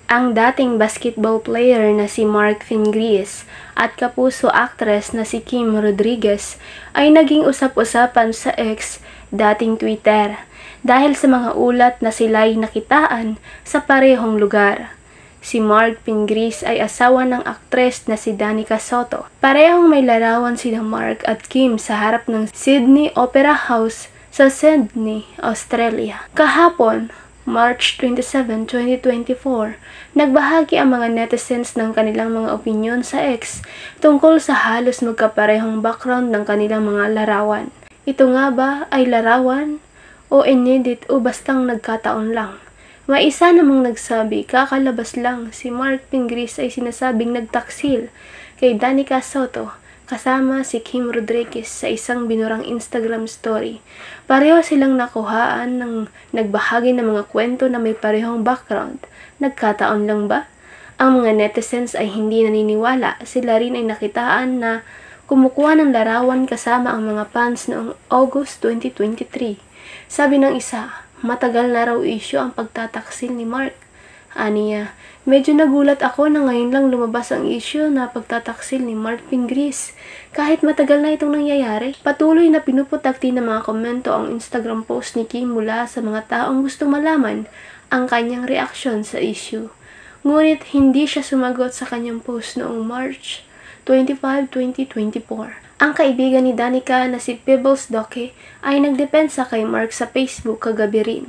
Ang dating basketball player na si Mark Fingris at kapuso actress na si Kim Rodriguez ay naging usap-usapan sa X, dating Twitter, dahil sa mga ulat na sila'y nakitaan sa parehong lugar. Si Mark Fingris ay asawa ng aktres na si Danica Soto. Parehong may larawan sina Mark at Kim sa harap ng Sydney Opera House sa Sydney, Australia. Kahapon, March 27, 2024, nagbahagi ang mga netizens ng kanilang mga opinyon sa X tungkol sa halos magkaparehong background ng kanilang mga larawan. Ito nga ba ay larawan o inedit o bastang nagkataon lang? May isa namang nagsabi, kakalabas lang, si Mark Fingris ay sinasabing nagtaksil kay Danica Soto kasama si Kim Rodriguez sa isang binurang Instagram story. Pareho silang nakuhaan ng nagbahagi ng mga kwento na may parehong background. Nagkataon lang ba? Ang mga netizens ay hindi naniniwala. Sila rin ay nakitaan na kumukuha ng larawan kasama ang mga fans noong August 2023. Sabi ng isa, matagal na raw issue ang pagtataksil ni Mark. Aniya, medyo nagulat ako na ngayon lang lumabas ang issue na pagtataksil ni Mark Fingris. Kahit matagal na itong nangyayari, patuloy na pinuputakti ng mga komento ang Instagram post ni Kim mula sa mga taong gustong malaman ang kanyang reaksyon sa issue. Ngunit hindi siya sumagot sa kanyang post noong March 25, 2024. Ang kaibigan ni Danica na si Pebbles Doke ay nagdepensa kay Mark sa Facebook kagabi rin.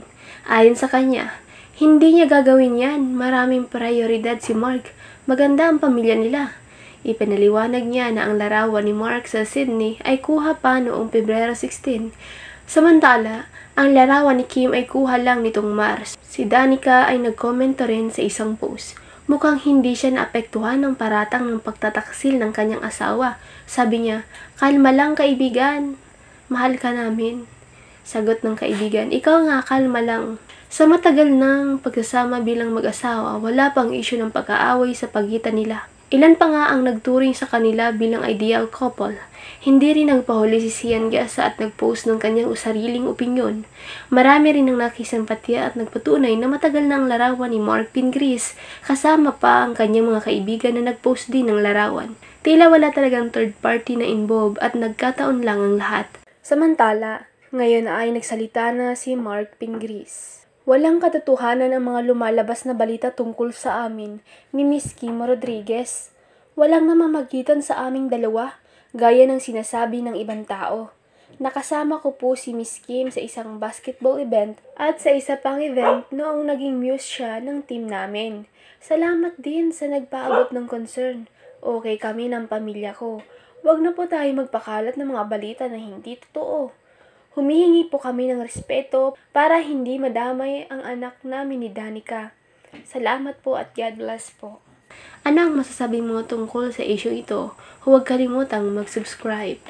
Ayon sa kanya, hindi niya gagawin yan. Maraming prioridad si Mark. Maganda ang pamilya nila. Ipinaliwanag niya na ang larawan ni Mark sa Sydney ay kuha pa noong Pebrero 16. Samantala, ang larawan ni Kim ay kuha lang nitong Mars. Si Danica ay nagkomento rin sa isang post. Mukhang hindi siya naapektuhan ng paratang ng pagtataksil ng kanyang asawa. Sabi niya, kalma lang kaibigan. Mahal ka namin. Sagot ng kaibigan, ikaw nga kalma lang. Sa matagal ng pagsasama bilang mag-asawa, wala pang issue ng pag-aaway sa pagitan nila. Ilan pa nga ang nagturing sa kanila bilang ideal couple. Hindi rin nagpahuli si Sian Gasa at nagpost ng kanyang sariling opinyon. Marami rin ang nakisimpatya at nagpatunay na matagal na ang larawan ni Mark Fingris, kasama pa ang kanyang mga kaibigan na nagpost din ng larawan. Tila wala talagang third party na involved at nagkataon lang ang lahat. Samantala, ngayon ay nagsalita na si Mark Fingris. Walang katotohanan ang mga lumalabas na balita tungkol sa amin ni Miss Kim Rodriguez. Walang namamagitan sa aming dalawa, gaya ng sinasabi ng ibang tao. Nakasama ko po si Miss Kim sa isang basketball event at sa isa pang event noong naging muse siya ng team namin. Salamat din sa nagpaabot ng concern. Okay kami ng pamilya ko. Huwag na po tayo magpakalat ng mga balita na hindi totoo. Humihingi po kami ng respeto para hindi madamay ang anak namin ni Danica. Salamat po at God bless po. Ano ang masasabi mo tungkol sa issue ito? Huwag kalimutang mag-subscribe.